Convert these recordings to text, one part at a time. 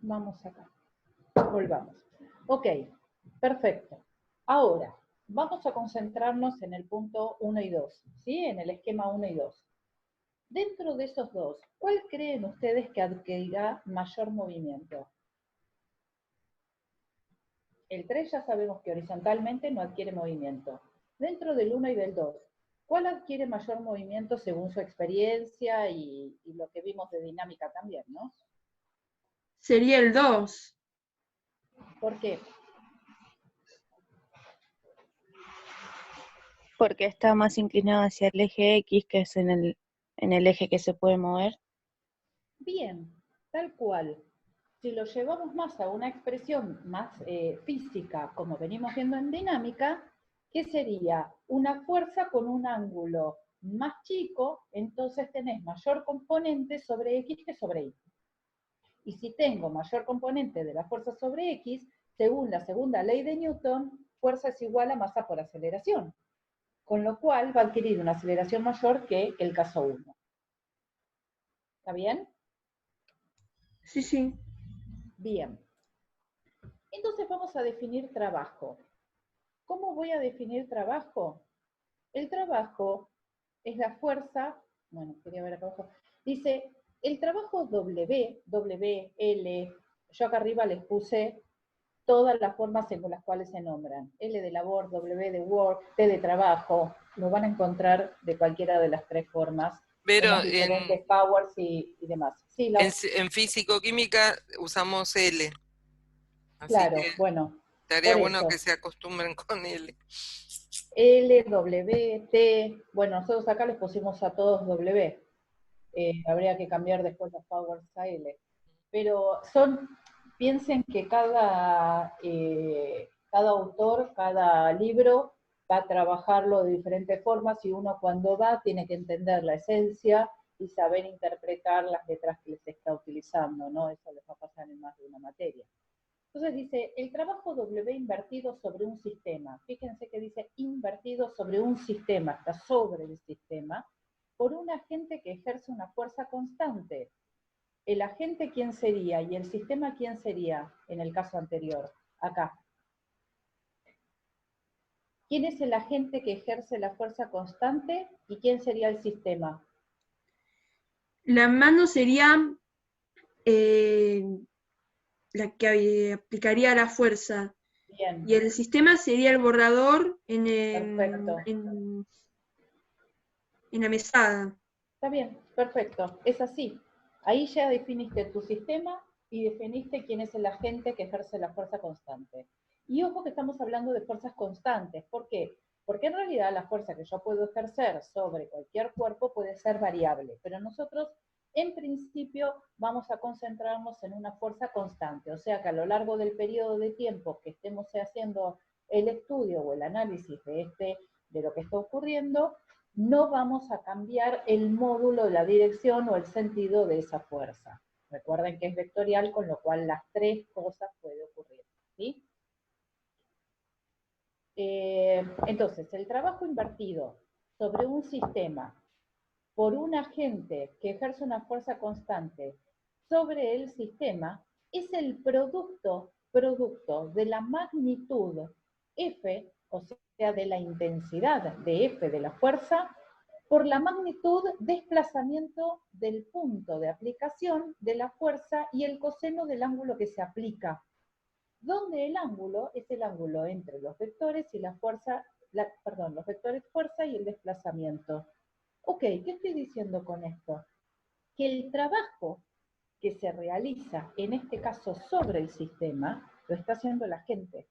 Vamos acá. Volvamos. Ok, perfecto. Ahora, vamos a concentrarnos en el punto 1 y 2, ¿sí? En el esquema 1 y 2. Dentro de esos dos, ¿cuál creen ustedes que adquirirá mayor movimiento? El 3 ya sabemos que horizontalmente no adquiere movimiento. Dentro del 1 y del 2, ¿cuál adquiere mayor movimiento según su experiencia y lo que vimos de dinámica también, ¿no? Sería el 2. ¿Por qué? Porque está más inclinado hacia el eje X, que es en el eje que se puede mover. Bien, tal cual. Si lo llevamos más a una expresión más física, como venimos viendo en dinámica, ¿qué sería? Una fuerza con un ángulo más chico, entonces tenés mayor componente sobre X que sobre Y. Y si tengo mayor componente de la fuerza sobre X, según la segunda ley de Newton, fuerza es igual a masa por aceleración. Con lo cual va a adquirir una aceleración mayor que el caso 1. ¿Está bien? Sí, sí. Bien. Entonces vamos a definir trabajo. ¿Cómo voy a definir trabajo? El trabajo es la fuerza, bueno, quería ver acá abajo, dice, el trabajo W, L, yo acá arriba les puse todas las formas en las cuales se nombran. L de labor, W de work, T de trabajo, lo van a encontrar de cualquiera de las tres formas, Pero en las diferentes powers y demás. Sí, en físico-química usamos L. Así claro, que bueno, estaría por bueno eso. que se acostumbren con L. L, W, T, bueno, nosotros acá les pusimos a todos W. Habría que cambiar después las powers a L. Pero piensen que cada autor, cada libro va a trabajarlo de diferentes formas y uno cuando va tiene que entender la esencia y saber interpretar las letras que les está utilizando, ¿no? Eso les va a pasar en más de una materia. Entonces dice, el trabajo W invertido sobre un sistema. Fíjense que dice invertido sobre un sistema, está sobre el sistema, por un agente que ejerce una fuerza constante. ¿El agente quién sería? ¿Y el sistema quién sería en el caso anterior? Acá. ¿Quién es el agente que ejerce la fuerza constante y quién sería el sistema? La mano sería la que aplicaría la fuerza. Bien. Y el sistema sería el borrador Perfecto. en la mesada. Está bien, perfecto. Es así. Ahí ya definiste tu sistema y definiste quién es el agente que ejerce la fuerza constante. Y ojo que estamos hablando de fuerzas constantes. ¿Por qué? Porque en realidad la fuerza que yo puedo ejercer sobre cualquier cuerpo puede ser variable, pero nosotros en principio vamos a concentrarnos en una fuerza constante, o sea que a lo largo del periodo de tiempo que estemos haciendo el estudio o el análisis de lo que está ocurriendo, no vamos a cambiar el módulo, la dirección o el sentido de esa fuerza. Recuerden que es vectorial, con lo cual las tres cosas pueden ocurrir, ¿sí? Entonces, el trabajo invertido sobre un sistema por un agente que ejerce una fuerza constante sobre el sistema es el producto de la magnitud F, o sea, de la intensidad de F de la fuerza, por la magnitud desplazamiento del punto de aplicación de la fuerza y el coseno del ángulo que se aplica, donde el ángulo es el ángulo entre los vectores y la fuerza, los vectores fuerza y el desplazamiento. Ok, ¿qué estoy diciendo con esto? Que el trabajo que se realiza, en este caso sobre el sistema, lo está haciendo la gente.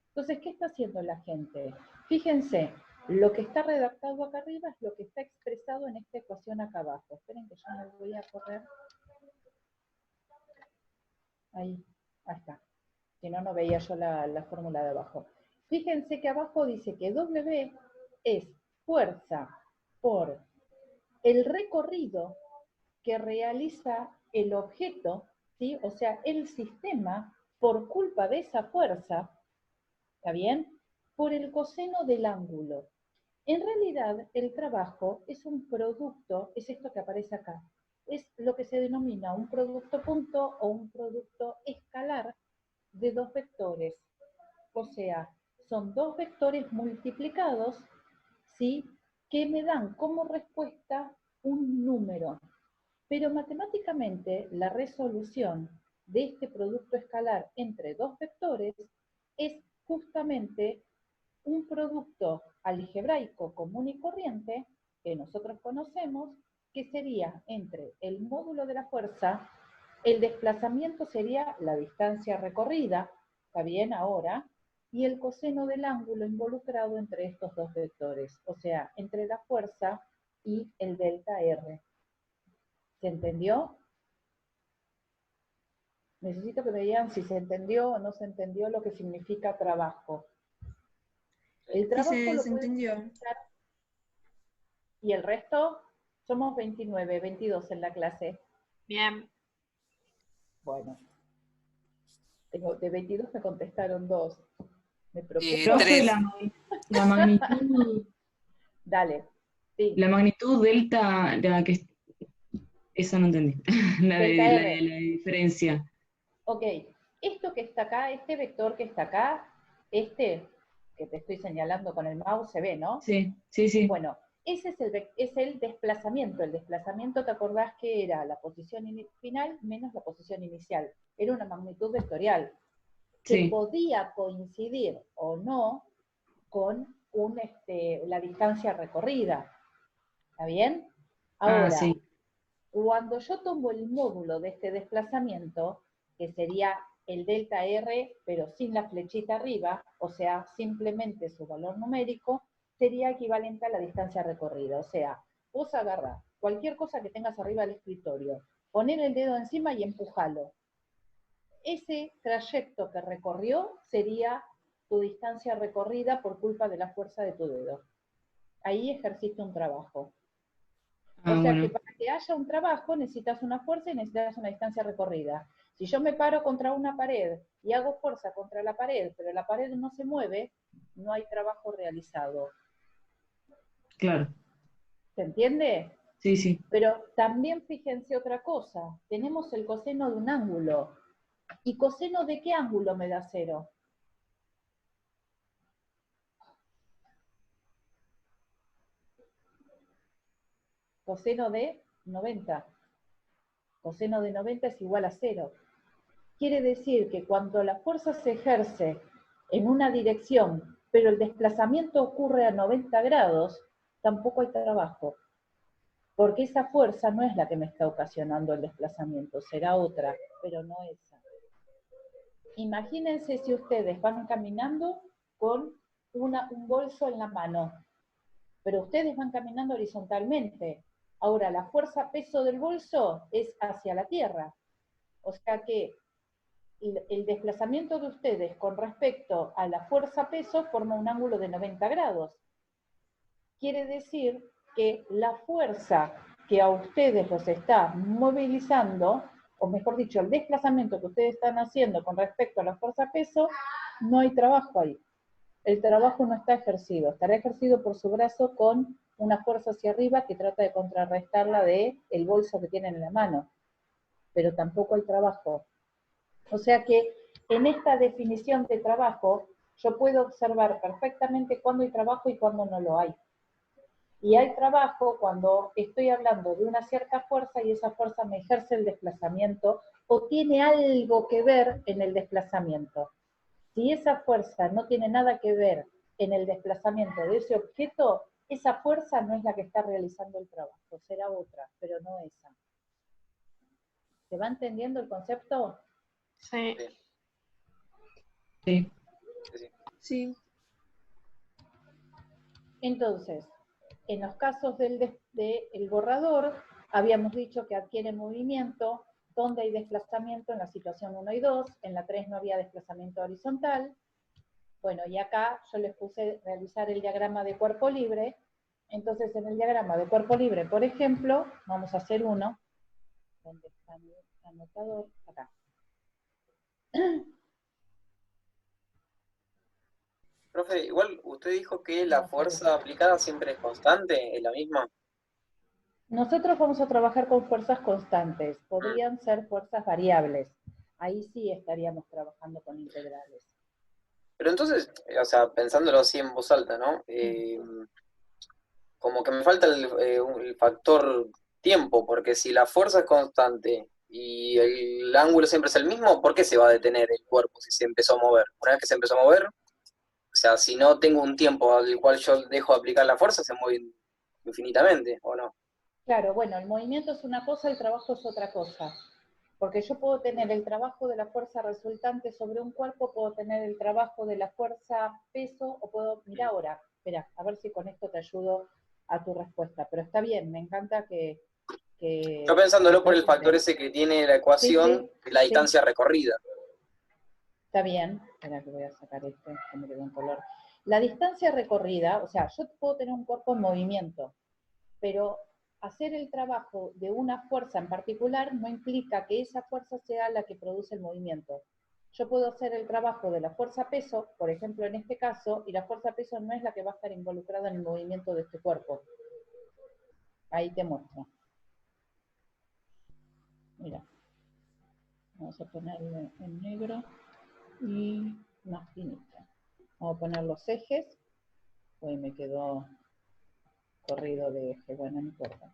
Entonces, ¿qué está haciendo la gente? Fíjense, lo que está redactado acá arriba es lo que está expresado en esta ecuación acá abajo. Esperen que yo me voy a correr. Ahí está. Si no, no veía yo la fórmula de abajo. Fíjense que abajo dice que W es fuerza por el recorrido que realiza el objeto, ¿sí? O sea, el sistema, por culpa de esa fuerza, ¿está bien? Por el coseno del ángulo. En realidad, el trabajo es un producto, es esto que aparece acá, es lo que se denomina un producto punto o un producto escalar de dos vectores. O sea, son dos vectores multiplicados, ¿sí?, que me dan como respuesta un número. Pero matemáticamente la resolución de este producto escalar entre dos vectores es justamente un producto algebraico común y corriente que nosotros conocemos, que sería entre el módulo de la fuerza, el desplazamiento sería la distancia recorrida, ¿está bien ahora? Y el coseno del ángulo involucrado entre estos dos vectores, o sea, entre la fuerza y el delta R. ¿Se entendió? Necesito que me digan si se entendió o no se entendió lo que significa trabajo. El Sí, trabajo se lo pueden entendió. utilizar. ¿Y el resto? Somos 29, 22 en la clase. Bien. Bueno, de 22 me contestaron 2. Me Y preocupa. Profe, tres. la magnitud, Dale. Sí. la magnitud delta, esa no entendí, Delta la R. de la diferencia. Ok. Esto que está acá, este vector que está acá, este que te estoy señalando con el mouse, se ve, ¿no? Sí, sí, sí. Bueno, ese es el desplazamiento. El desplazamiento, ¿te acordás que era la posición final menos la posición inicial? Era una magnitud vectorial que Sí. podía coincidir o no con la distancia recorrida. ¿Está bien? Ahora, Sí. cuando yo tomo el módulo de este desplazamiento, que sería el delta R, pero sin la flechita arriba, o sea, simplemente su valor numérico, sería equivalente a la distancia recorrida. O sea, vos agarrás cualquier cosa que tengas arriba del escritorio, poner el dedo encima y empujalo. Ese trayecto que recorrió sería tu distancia recorrida por culpa de la fuerza de tu dedo. Ahí ejerciste un trabajo. O sea Bueno. que para que haya un trabajo necesitas una fuerza y necesitas una distancia recorrida. Si yo me paro contra una pared y hago fuerza contra la pared, pero la pared no se mueve, no hay trabajo realizado. Claro. ¿Se entiende? Sí, sí. Pero también fíjense otra cosa. Tenemos el coseno de un ángulo. ¿Y coseno de qué ángulo me da 0? Coseno de 90. Coseno de 90 es igual a 0. Quiere decir que cuando la fuerza se ejerce en una dirección, pero el desplazamiento ocurre a 90 grados, tampoco hay trabajo. Porque esa fuerza no es la que me está ocasionando el desplazamiento, será otra, pero no esa. Imagínense si ustedes van caminando con un bolso en la mano, pero ustedes van caminando horizontalmente. Ahora, la fuerza-peso del bolso es hacia la tierra. O sea que el desplazamiento de ustedes con respecto a la fuerza-peso forma un ángulo de 90 grados. Quiere decir que la fuerza que a ustedes los está movilizando, o mejor dicho, el desplazamiento que ustedes están haciendo con respecto a la fuerza-peso, no hay trabajo ahí. El trabajo no está ejercido, estará ejercido por su brazo con una fuerza hacia arriba que trata de contrarrestarla del bolso que tienen en la mano, pero tampoco hay trabajo. O sea que en esta definición de trabajo yo puedo observar perfectamente cuándo hay trabajo y cuándo no lo hay. Y hay trabajo cuando estoy hablando de una cierta fuerza y esa fuerza me ejerce el desplazamiento o tiene algo que ver en el desplazamiento. Si esa fuerza no tiene nada que ver en el desplazamiento de ese objeto, esa fuerza no es la que está realizando el trabajo, será otra, pero no esa. ¿Se va entendiendo el concepto? Sí. Sí. Sí. Entonces, en los casos del borrador, habíamos dicho que adquiere movimiento, donde hay desplazamiento en la situación 1 y 2, en la 3 no había desplazamiento horizontal. Bueno, y acá yo les puse realizar el diagrama de cuerpo libre. Entonces, en el diagrama de cuerpo libre, por ejemplo, vamos a hacer uno. ¿Dónde está mi anotador? Acá. Profe, igual usted dijo que la fuerza aplicada siempre es constante, es la misma. Nosotros vamos a trabajar con fuerzas constantes, podrían ser fuerzas variables. Ahí sí estaríamos trabajando con integrales. Pero entonces, o sea, pensándolo así en voz alta, ¿no? Como que me falta el factor tiempo, porque si la fuerza es constante y el ángulo siempre es el mismo, ¿por qué se va a detener el cuerpo si se empezó a mover? Una vez que se empezó a mover, o sea, si no tengo un tiempo al cual yo dejo de aplicar la fuerza, se mueve infinitamente, ¿o no? Claro, bueno, el movimiento es una cosa, el trabajo es otra cosa. Porque yo puedo tener el trabajo de la fuerza resultante sobre un cuerpo, puedo tener el trabajo de la fuerza peso, o puedo, mira ahora, espera, a ver si con esto te ayudo a tu respuesta. Pero está bien, me encanta que Yo pensándolo por el factor preguntes. ese que tiene la Sí, ecuación, sí, la sí, distancia recorrida. está bien. Espera que voy a sacar este, que me quedó un color. La distancia recorrida, o sea, yo puedo tener un cuerpo en movimiento, pero hacer el trabajo de una fuerza en particular no implica que esa fuerza sea la que produce el movimiento. Yo puedo hacer el trabajo de la fuerza peso, por ejemplo en este caso, y la fuerza peso no es la que va a estar involucrada en el movimiento de este cuerpo. Ahí te muestro. Mira, vamos a ponerle en negro y más finito. Vamos a poner los ejes. Hoy me quedó corrido de eje, bueno, no importa.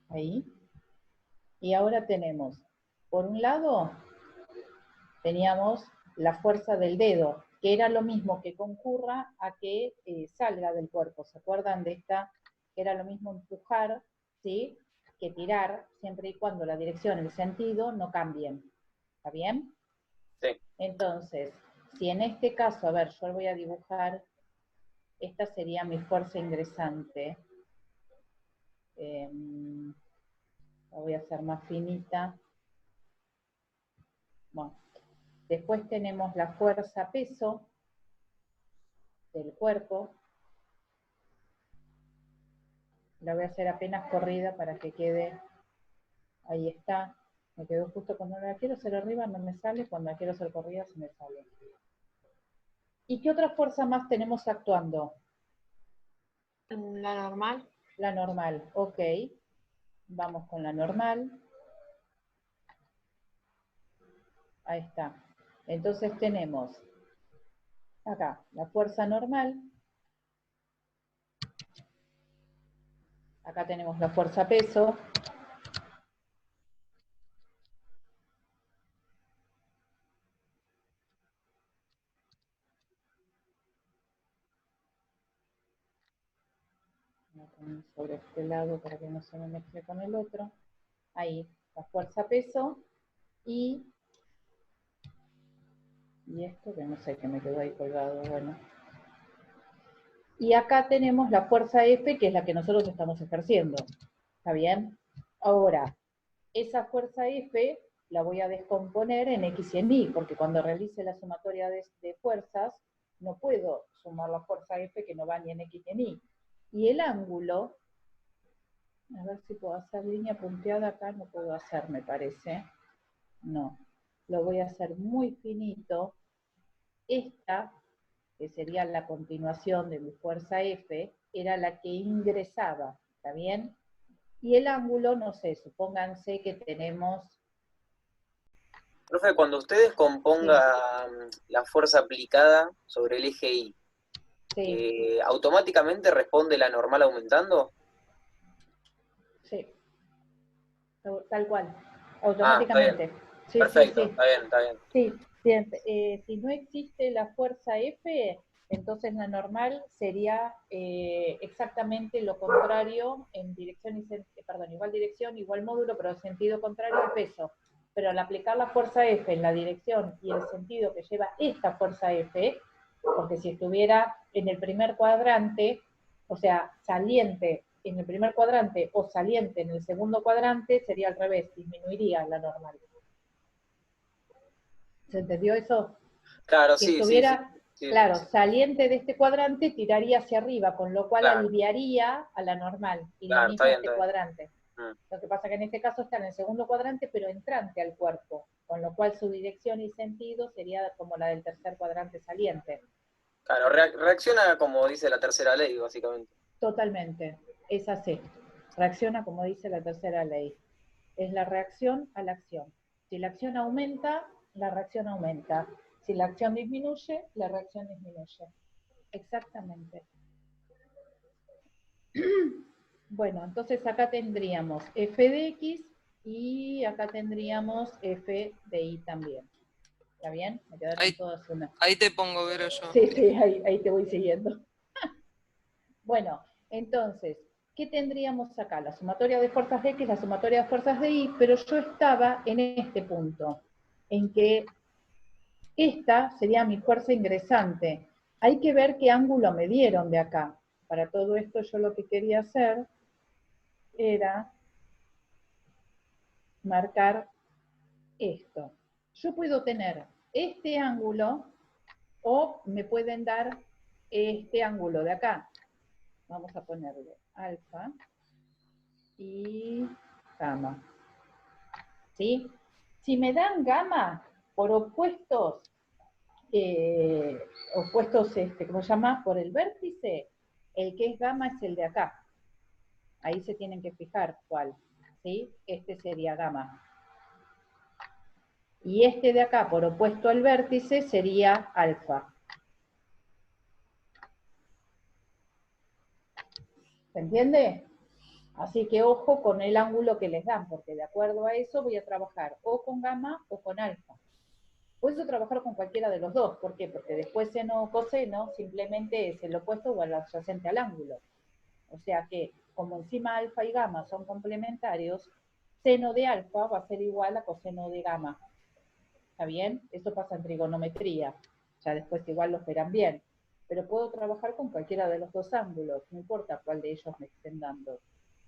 Ahí. Y ahora tenemos, por un lado, teníamos la fuerza del dedo, que era lo mismo que concurra a que salga del cuerpo. ¿Se acuerdan de esta? Era lo mismo empujar, ¿sí?, que tirar, siempre y cuando la dirección y el sentido no cambien. ¿Está bien? Sí. Entonces, si en este caso, a ver, yo voy a dibujar, esta sería mi fuerza ingresante. La voy a hacer más finita. Bueno, después tenemos la fuerza peso del cuerpo. La voy a hacer apenas corrida para que quede, ahí está. Me quedó justo cuando la quiero hacer arriba, no me sale, cuando la quiero hacer corrida se me sale. ¿Y qué otra fuerza más tenemos actuando? La normal. La normal, ok. Vamos con la normal. Ahí está. Entonces tenemos acá la fuerza normal. Acá tenemos la fuerza peso. Voy a poner sobre este lado para que no se me mezcle con el otro. Ahí, la fuerza peso y esto que no sé, que me quedó ahí colgado, bueno. Y acá tenemos la fuerza F, que es la que nosotros estamos ejerciendo. ¿Está bien? Ahora, esa fuerza F la voy a descomponer en X y en Y, porque cuando realice la sumatoria de fuerzas, no puedo sumar la fuerza F que no va ni en X ni en Y. Y el ángulo, a ver si puedo hacer línea punteada acá, no puedo hacer, me parece. No, lo voy a hacer muy finito. Esta, que sería la continuación de mi fuerza F, era la que ingresaba, ¿está bien? Y el ángulo, no sé, supónganse que tenemos... Profe, cuando usted descomponga la fuerza aplicada sobre el eje Y, Sí, ¿automáticamente responde la normal aumentando? sí, tal cual, Está bien. automáticamente. Sí, Perfecto, sí, está bien, está bien. sí. Si no existe la fuerza F, entonces la normal sería exactamente lo contrario en dirección y perdón, igual dirección, igual módulo, pero en sentido contrario al peso. Pero al aplicar la fuerza F en la dirección y el sentido que lleva esta fuerza F, porque si estuviera en el primer cuadrante, o sea, saliente en el primer cuadrante o saliente en el segundo cuadrante, sería al revés, disminuiría la normal. ¿Se entendió eso? Claro, Si sí, sí, sí. estuviera, Sí, claro, sí. saliente de este cuadrante, tiraría hacia arriba, con lo cual Claro, aliviaría a la normal. Y lo claro, está mismo bien, este está bien. cuadrante. Lo que pasa que en este caso está en el segundo cuadrante, pero entrante al cuerpo, con lo cual su dirección y sentido sería como la del tercer cuadrante saliente. Claro, reacciona como dice la tercera ley, básicamente. Totalmente, es así. Reacciona como dice la tercera ley. Es la reacción a la acción. Si la acción aumenta, la reacción aumenta. Si la acción disminuye, la reacción disminuye. Exactamente. Bueno, entonces acá tendríamos f de x y acá tendríamos f de y también. ¿Está bien? Me quedaron Ahí, todas una. ahí te pongo, Vero, yo. Sí, sí, ahí te voy siguiendo. Bueno, entonces, ¿qué tendríamos acá? La sumatoria de fuerzas de X, la sumatoria de fuerzas de Y, pero yo estaba en este punto, en que esta sería mi fuerza ingresante. Hay que ver qué ángulo me dieron de acá. Para todo esto yo lo que quería hacer era marcar esto. Yo puedo tener este ángulo o me pueden dar este ángulo de acá. Vamos a ponerle alfa y gamma. ¿Sí? Si me dan gamma por opuestos, ¿cómo se llama? Por el vértice, el que es gamma es el de acá. Ahí se tienen que fijar cuál. ¿Sí? Este sería gamma. Y este de acá, por opuesto al vértice, sería alfa. ¿Se entiende? Así que ojo con el ángulo que les dan, porque de acuerdo a eso voy a trabajar o con gamma o con alfa. Puedes trabajar con cualquiera de los dos. ¿Por qué? Porque después seno o coseno simplemente es el opuesto o el adyacente al ángulo. O sea que, como encima alfa y gamma son complementarios, seno de alfa va a ser igual a coseno de gamma. ¿Está bien? Eso pasa en trigonometría. Ya después igual los verán bien. Pero puedo trabajar con cualquiera de los dos ángulos, no importa cuál de ellos me estén dando.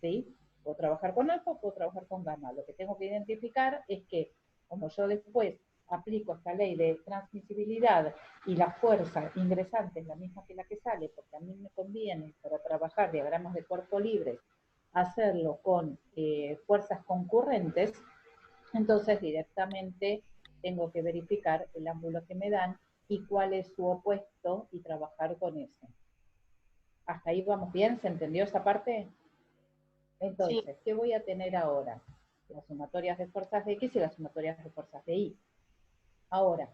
¿Sí? Puedo trabajar con alfa o puedo trabajar con gamma. Lo que tengo que identificar es que, como yo después aplico esta ley de transmisibilidad y la fuerza ingresante es la misma que la que sale, porque a mí me conviene para trabajar diagramas de cuerpo libre hacerlo con fuerzas concurrentes, entonces directamente tengo que verificar el ángulo que me dan y cuál es su opuesto y trabajar con ese. ¿Hasta ahí vamos bien? ¿Se entendió esa parte? Entonces, sí. ¿Qué voy a tener ahora? Las sumatorias de fuerzas de X y las sumatorias de fuerzas de Y. Ahora,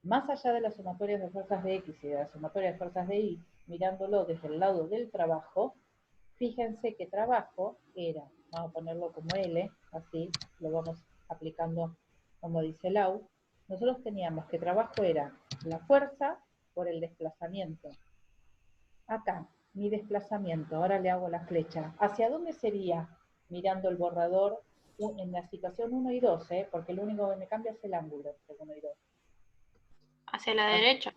más allá de las sumatorias de fuerzas de X y de las sumatorias de fuerzas de Y, mirándolo desde el lado del trabajo, fíjense que trabajo era, vamos a ponerlo como L, así lo vamos aplicando como dice Lau, nosotros teníamos que trabajo era la fuerza por el desplazamiento. Acá, mi desplazamiento, ahora le hago la flecha. ¿Hacia dónde sería? Mirando el borrador en la situación 1 y 2, porque lo único que me cambia es el ángulo entre 1 y 2. Hacia la derecha.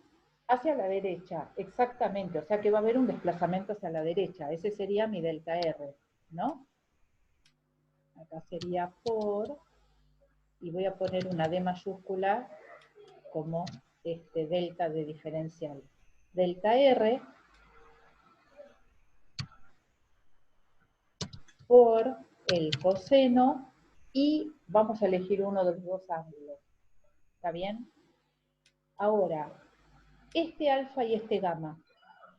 Hacia la derecha, exactamente. O sea que va a haber un desplazamiento hacia la derecha. Ese sería mi delta R, ¿no? Acá sería por, y voy a poner una D mayúscula como delta de diferencial. Delta R por el coseno y vamos a elegir uno de los dos ángulos. ¿Está bien? Ahora, este alfa y este gamma,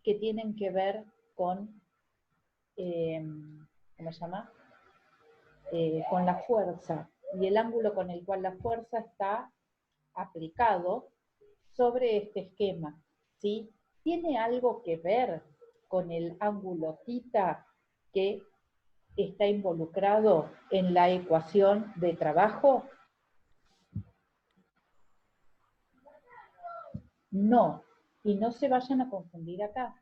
que tienen que ver con, ¿cómo se llama? Con la fuerza y el ángulo con el cual la fuerza está aplicado sobre este esquema, ¿sí? ¿Tiene algo que ver con el ángulo θ que está involucrado en la ecuación de trabajo? No, y no se vayan a confundir acá.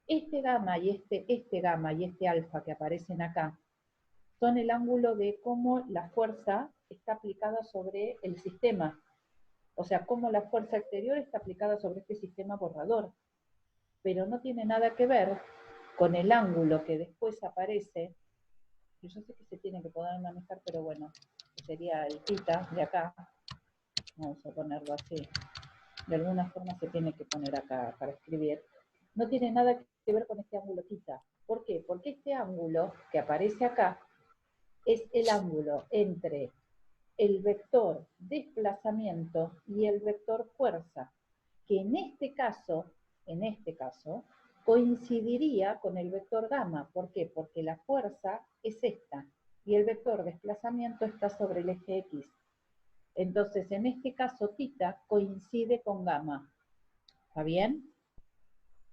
Este gamma y este gamma y este alfa que aparecen acá son el ángulo de cómo la fuerza está aplicada sobre el sistema. O sea, cómo la fuerza exterior está aplicada sobre este sistema borrador. Pero no tiene nada que ver con el ángulo que después aparece, que yo sé que se tiene que poder manejar, pero bueno, sería el θ de acá. Vamos a ponerlo así. De alguna forma se tiene que poner acá para escribir. No tiene nada que ver con este ángulo θ. ¿Por qué? Porque este ángulo que aparece acá es el ángulo entre el vector desplazamiento y el vector fuerza, que en este caso, en este caso, coincidiría con el vector gamma. ¿Por qué? Porque la fuerza es esta, y el vector desplazamiento está sobre el eje X. Entonces, en este caso, θ coincide con gamma. ¿Está bien?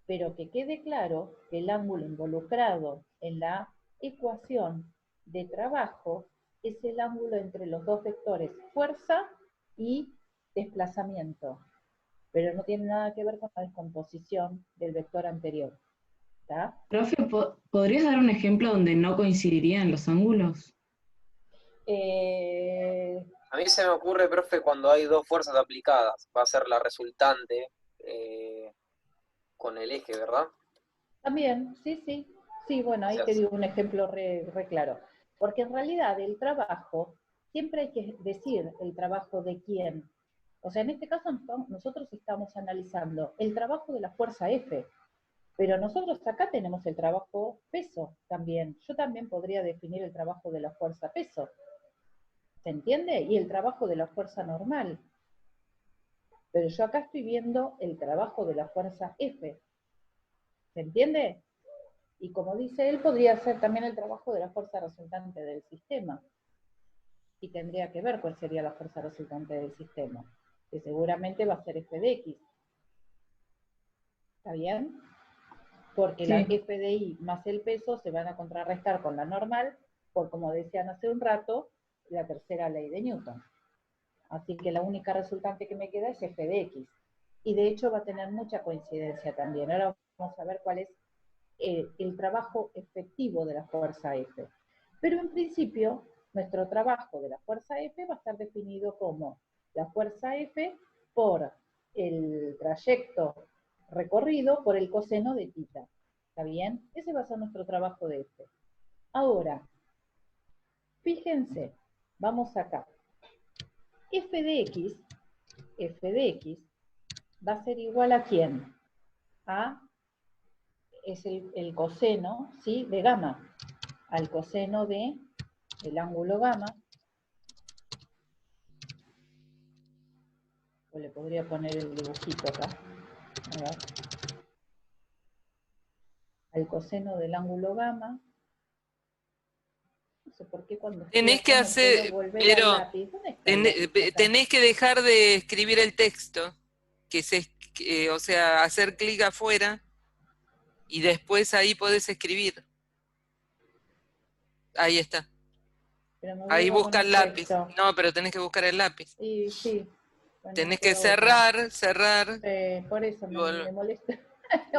Pero que quede claro que el ángulo involucrado en la ecuación de trabajo es el ángulo entre los dos vectores, fuerza y desplazamiento. Pero no tiene nada que ver con la descomposición del vector anterior. ¿Está? Profe, ¿podrías dar un ejemplo donde no coincidirían los ángulos? A mí se me ocurre, profe, cuando hay dos fuerzas aplicadas, va a ser la resultante con el eje, ¿verdad? También, sí, sí. Sí, bueno, ahí te digo un ejemplo re claro. Porque en realidad el trabajo, siempre hay que decir el trabajo de quién. O sea, en este caso nosotros estamos analizando el trabajo de la fuerza F, pero nosotros acá tenemos el trabajo peso también. Yo también podría definir el trabajo de la fuerza peso. ¿Se entiende? Y el trabajo de la fuerza normal. Pero yo acá estoy viendo el trabajo de la fuerza F. ¿Se entiende? Y como dice él, podría ser también el trabajo de la fuerza resultante del sistema. Y tendría que ver cuál sería la fuerza resultante del sistema, que seguramente va a ser F de X. ¿Está bien? Porque la Sí. F de Y más el peso se van a contrarrestar con la normal, por como decían hace un rato, la tercera ley de Newton. Así que la única resultante que me queda es F de X. Y de hecho va a tener mucha coincidencia también. Ahora vamos a ver cuál es el trabajo efectivo de la fuerza F. Pero en principio, nuestro trabajo de la fuerza F va a estar definido como la fuerza F por el trayecto recorrido por el coseno de θ. ¿Está bien? Ese va a ser nuestro trabajo de F. Ahora, fíjense, vamos acá. F de X va a ser igual a ¿quién? Es el coseno, ¿sí?, de gamma, al coseno de el ángulo gamma, o le podría poner el dibujito acá, a ver, al coseno del ángulo gamma. No sé por qué cuando estoy Tenés que acá no puedo hacer, volver al pero lápiz. ¿Dónde está el lápiz acá? tenés que dejar de escribir el texto, o sea, hacer clic afuera y después ahí podés escribir. Ahí está. Pero me Ahí vuelvo a busca poner el lápiz. texto. No, pero tenés que buscar el lápiz. Y sí, bueno, no Tenés que queda otra. cerrar. Por eso Y me volver. molesta.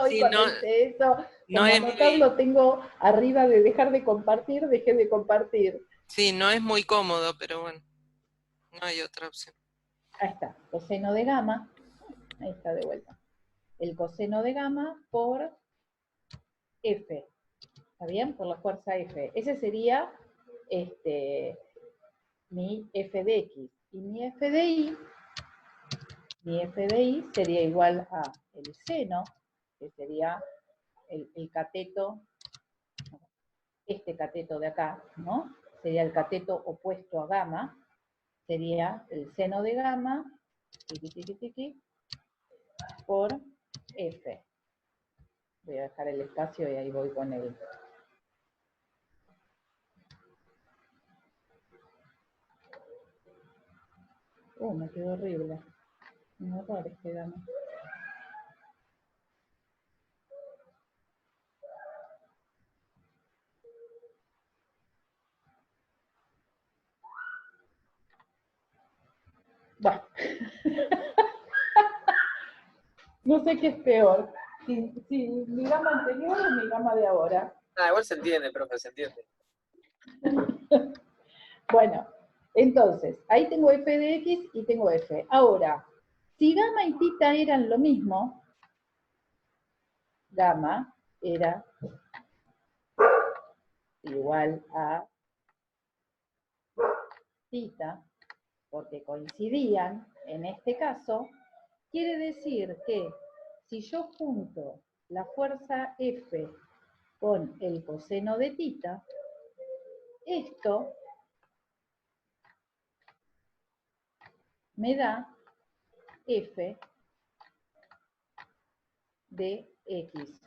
Hoy Sí, cuando hice eso, no como es muy, anotarlo tengo arriba de dejar de compartir, dejé de compartir. sí, no es muy cómodo, pero bueno, no hay otra opción. Ahí está, coseno de gamma, ahí está de vuelta. El coseno de gamma por F, ¿está bien? Por la fuerza F. Ese sería mi F de X. Y mi F de Y sería igual a el seno, que sería el cateto, este cateto de acá, ¿no? Sería el cateto opuesto a gamma, sería el seno de gamma, por F. Voy a dejar el espacio y ahí voy con él. Me quedó horrible. Un horror este gamma. Bueno. No sé qué es peor. Si mi gama anterior o mi gama de ahora. Ah, igual se entiende, profe, se entiende. Bueno, entonces, ahí tengo F de X y tengo F. Ahora, si gamma y θ eran lo mismo, gamma era igual a θ, porque coincidían, en este caso, quiere decir que si yo junto la fuerza F con el coseno de θ, esto me da F de X.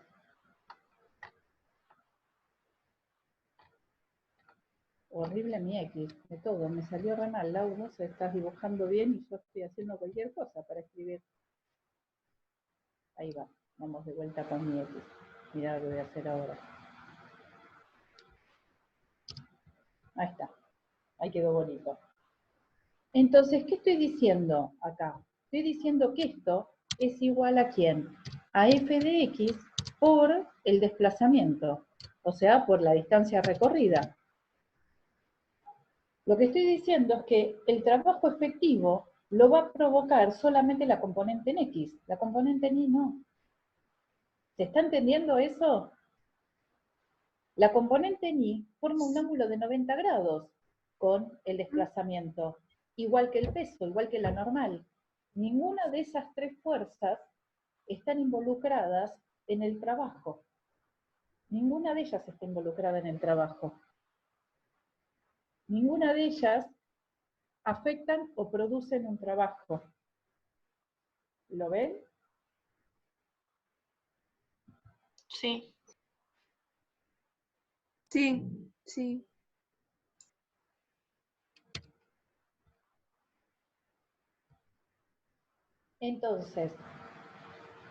Horrible mi X, de todo, me salió re mal, Lau, no sé, estás dibujando bien y yo estoy haciendo cualquier cosa para escribir. Ahí va, vamos de vuelta con mi X. Mirá lo que voy a hacer ahora. Ahí está, ahí quedó bonito. Entonces, ¿qué estoy diciendo acá? Estoy diciendo que esto es igual a ¿quién? A f de x por el desplazamiento, o sea, por la distancia recorrida. Lo que estoy diciendo es que el trabajo efectivo lo va a provocar solamente la componente en x, la componente en y no. ¿Se está entendiendo eso? La componente en y forma un ángulo de 90 grados con el desplazamiento, igual que el peso, igual que la normal. Ninguna de esas tres fuerzas están involucradas en el trabajo. Ninguna de ellas está involucrada en el trabajo. Ninguna de ellas afectan o producen un trabajo. ¿Lo ven? Sí. Sí, sí. Entonces,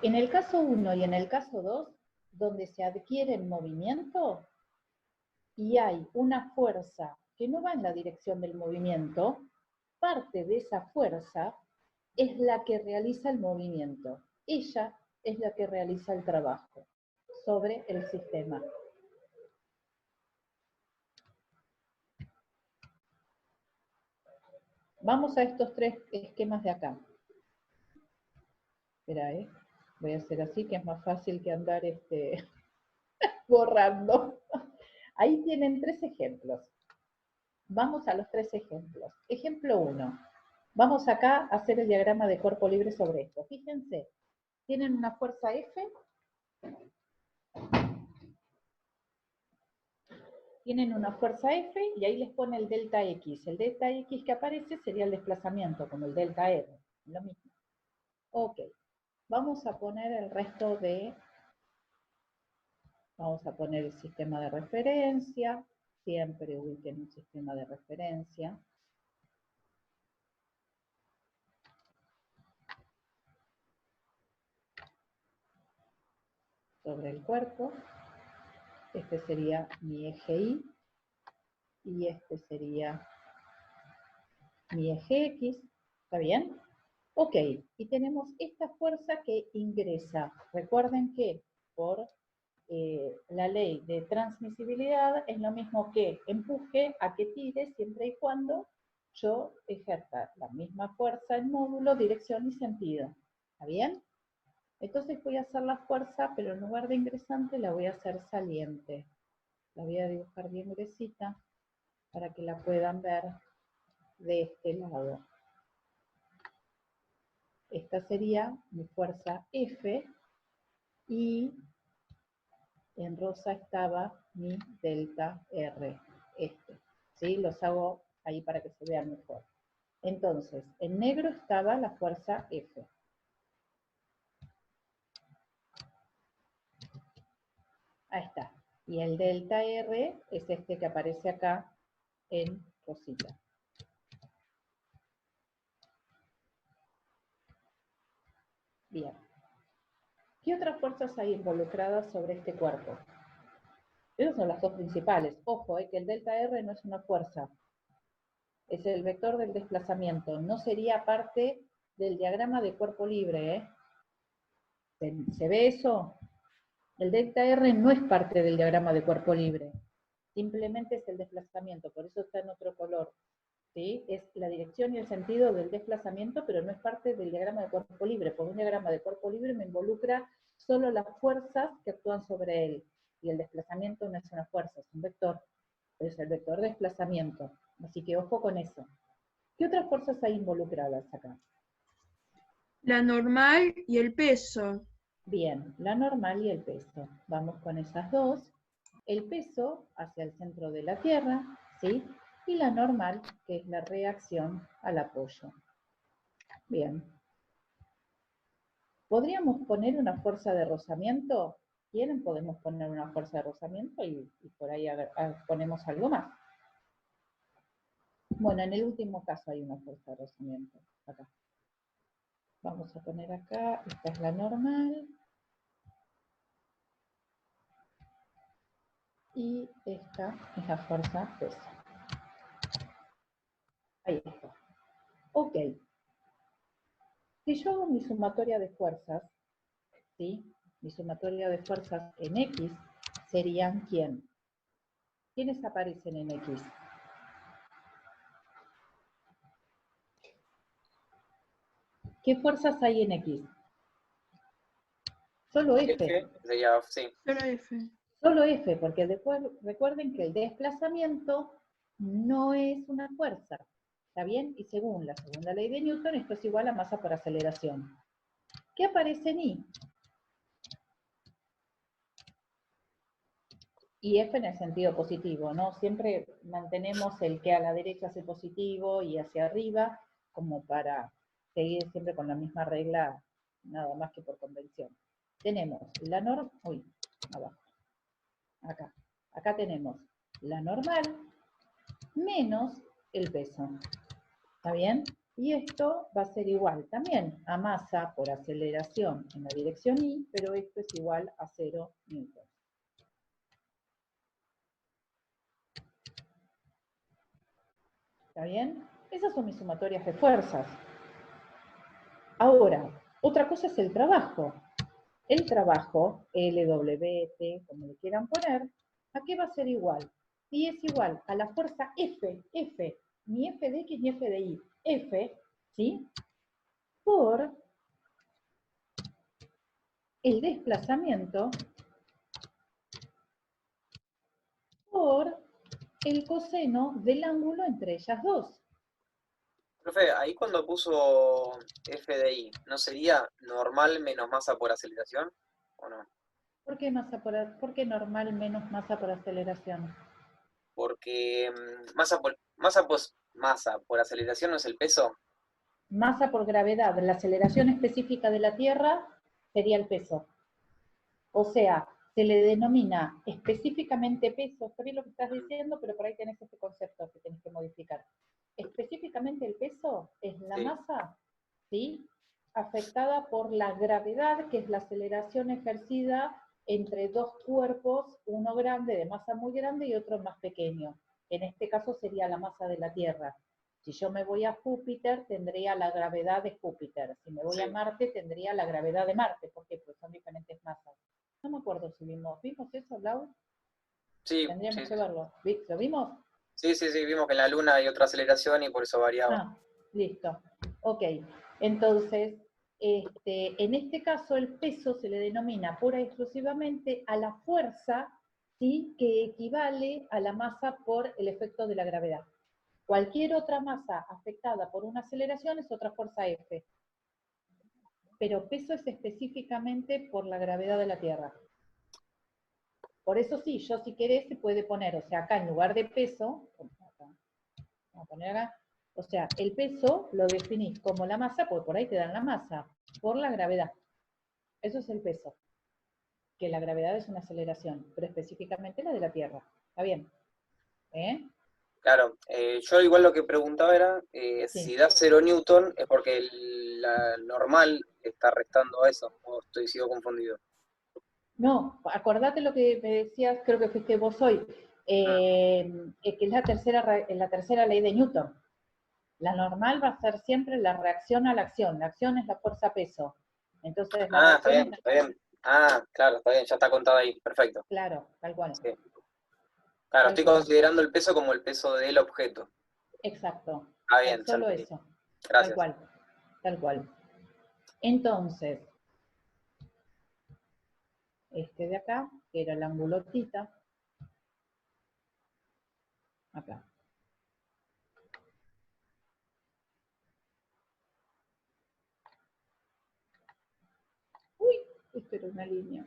en el caso 1 y en el caso 2, donde se adquiere el movimiento y hay una fuerza que no va en la dirección del movimiento, parte de esa fuerza es la que realiza el movimiento. Ella es la que realiza el trabajo sobre el sistema. Vamos a estos tres esquemas de acá. Espera, voy a hacer así, que es más fácil que andar borrando. Ahí tienen tres ejemplos. Vamos a los tres ejemplos. Ejemplo 1. Vamos acá a hacer el diagrama de cuerpo libre sobre esto. Fíjense, tienen una fuerza F. Tienen una fuerza F y ahí les pone el delta X. El delta X que aparece sería el desplazamiento, como el delta R. Lo mismo. Ok. Vamos a poner el resto de... Vamos a poner el sistema de referencia. Siempre ubiquen un sistema de referencia. Sobre el cuerpo. Este sería mi eje Y. Y este sería mi eje X. ¿Está bien? Ok. Y tenemos esta fuerza que ingresa. Recuerden que por la ley de transmisibilidad es lo mismo que empuje a que tire siempre y cuando yo ejerza la misma fuerza en módulo, dirección y sentido. ¿Está bien? Entonces voy a hacer la fuerza, pero en lugar de ingresante la voy a hacer saliente. La voy a dibujar bien gruesita para que la puedan ver de este lado. Esta sería mi fuerza F y en rosa estaba mi delta R, ¿sí? Los hago ahí para que se vean mejor. Entonces, en negro estaba la fuerza F. Ahí está. Y el delta R es este que aparece acá en rosita. Bien. ¿Qué otras fuerzas hay involucradas sobre este cuerpo? Esas son las dos principales. Ojo, que el delta R no es una fuerza. Es el vector del desplazamiento. No sería parte del diagrama de cuerpo libre. ¿Se ve eso? El delta R no es parte del diagrama de cuerpo libre. Simplemente es el desplazamiento. Por eso está en otro color. ¿Sí? Es la dirección y el sentido del desplazamiento, pero no es parte del diagrama de cuerpo libre, porque un diagrama de cuerpo libre me involucra solo las fuerzas que actúan sobre él, y el desplazamiento no es una fuerza, es un vector, es el vector de desplazamiento, así que ojo con eso. ¿Qué otras fuerzas hay involucradas acá? La normal y el peso. Bien, la normal y el peso. Vamos con esas dos. El peso hacia el centro de la Tierra, ¿sí? Y la normal, que es la reacción al apoyo. Bien. ¿Podríamos poner una fuerza de rozamiento? ¿Quieren? Podemos poner una fuerza de rozamiento y por ahí ponemos algo más. Bueno, en el último caso hay una fuerza de rozamiento. Acá. Vamos a poner acá, esta es la normal. Y esta es la fuerza peso. Ahí está. Ok. Si yo hago mi sumatoria de fuerzas, ¿sí? Mi sumatoria de fuerzas en X serían ¿quién? ¿Quiénes aparecen en X? ¿Qué fuerzas hay en X? Solo F. F sería, sí. Solo F. Solo F, porque recuerden que el desplazamiento no es una fuerza. ¿Está bien? Y según la segunda ley de Newton, esto es igual a masa por aceleración. ¿Qué aparece en I? Y F en el sentido positivo, ¿no? Siempre mantenemos el que a la derecha hace positivo y hacia arriba, como para seguir siempre con la misma regla, nada más que por convención. Tenemos la norma, abajo, acá tenemos la normal menos el peso, ¿está bien? Y esto va a ser igual también a masa por aceleración en la dirección I, pero esto es igual a 0 newton. ¿Está bien? Esas son mis sumatorias de fuerzas. Ahora, otra cosa es el trabajo. El trabajo, LWT, como le quieran poner, ¿a qué va a ser igual? Y es igual a la fuerza F, ni F de X ni F de Y, F, ¿sí? Por el desplazamiento por el coseno del ángulo entre ellas dos. Profe, ahí cuando puso FDI, ¿no sería normal menos masa por aceleración? ¿O no? ¿Por qué normal menos masa por aceleración? Porque masa por aceleración no es el peso. Masa por gravedad, la aceleración específica de la Tierra sería el peso. O sea, se le denomina específicamente peso, está bien lo que estás diciendo, pero por ahí tenés este concepto que tenés que modificar. Específicamente el peso es la Sí. masa, ¿sí? Afectada por la gravedad, que es la aceleración ejercida entre dos cuerpos, uno grande, de masa muy grande, y otro más pequeño. En este caso sería la masa de la Tierra. Si yo me voy a Júpiter, tendría la gravedad de Júpiter. Si me voy a Marte, tendría la gravedad de Marte. ¿Por qué? Pues son diferentes masas. No me acuerdo si ¿vimos eso, Lau? Sí, Tendríamos sí, que verlo. ¿Lo vimos? sí, vimos que en la Luna hay otra aceleración y por eso variaba. Ah, listo. Ok. Entonces, en este caso, el peso se le denomina pura y exclusivamente a la fuerza, ¿sí?, que equivale a la masa por el efecto de la gravedad. Cualquier otra masa afectada por una aceleración es otra fuerza F. Pero peso es específicamente por la gravedad de la Tierra. Por eso sí, yo si querés se puede poner, o sea, acá en lugar de peso, vamos a poner acá, o sea, el peso lo definís como la masa, porque por ahí te dan la masa, por la gravedad. Eso es el peso. Que la gravedad es una aceleración, pero específicamente la de la Tierra. ¿Está bien? ¿Eh? Claro, yo igual lo que preguntaba era, Sí. si da 0 newton es porque la normal está restando a eso, o sigo confundido. No, acordate lo que me decías, creo que fuiste vos hoy, que es la tercera ley de Newton. La normal va a ser siempre la reacción a la acción. La acción es la fuerza-peso. Entonces, la Está reacción bien, está bien. Claro, está bien, ya está contado ahí, perfecto. Claro, tal cual. Sí. Claro, Tal estoy cual. considerando el peso como el peso del objeto. Exacto. Está bien, ya Solo entendí. eso. Gracias. Tal cual. Tal cual. Entonces, este de acá, que era el ángulo θ, acá. Uy, esto era una línea.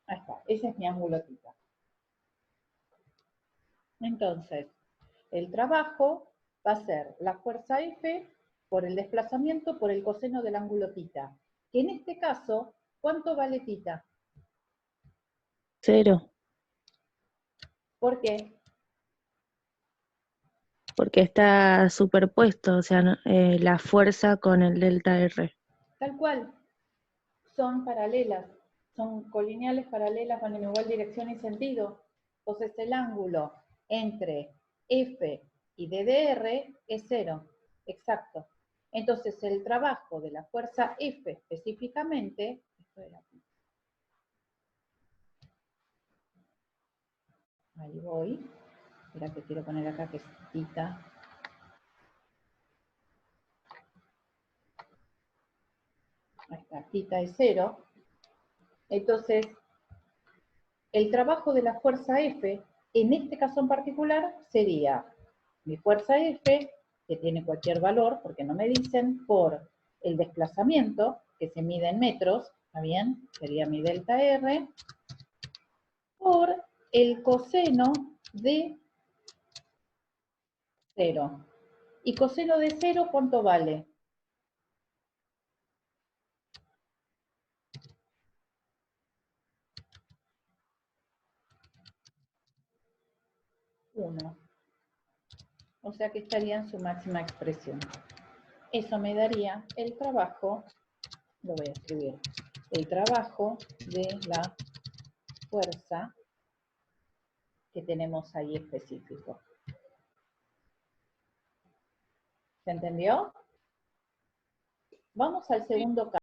Ahí está, ese es mi ángulo θ. Entonces, el trabajo va a ser la fuerza F por el desplazamiento por el coseno del ángulo θ. Que en este caso, ¿cuánto vale θ? 0, ¿Por qué? porque está superpuesto, o sea, la fuerza con el delta R. Tal cual. Son paralelas, son colineales paralelas, van en igual dirección y sentido. Entonces el ángulo entre F y DDR es 0, exacto. Entonces el trabajo de la fuerza F específicamente, esto era aquí. Ahí voy, espera que quiero poner acá que es θ. Ahí está, θ es 0. Entonces, el trabajo de la fuerza F, en este caso en particular, sería mi fuerza F, que tiene cualquier valor, porque no me dicen, por el desplazamiento, que se mide en metros, ¿está bien? Sería mi delta R, por el coseno de 0. ¿Y coseno de 0 cuánto vale? 1. O sea que estaría en su máxima expresión. Eso me daría el trabajo, lo voy a escribir, el trabajo de la fuerza que tenemos ahí específico. ¿Se entendió? Vamos al segundo caso.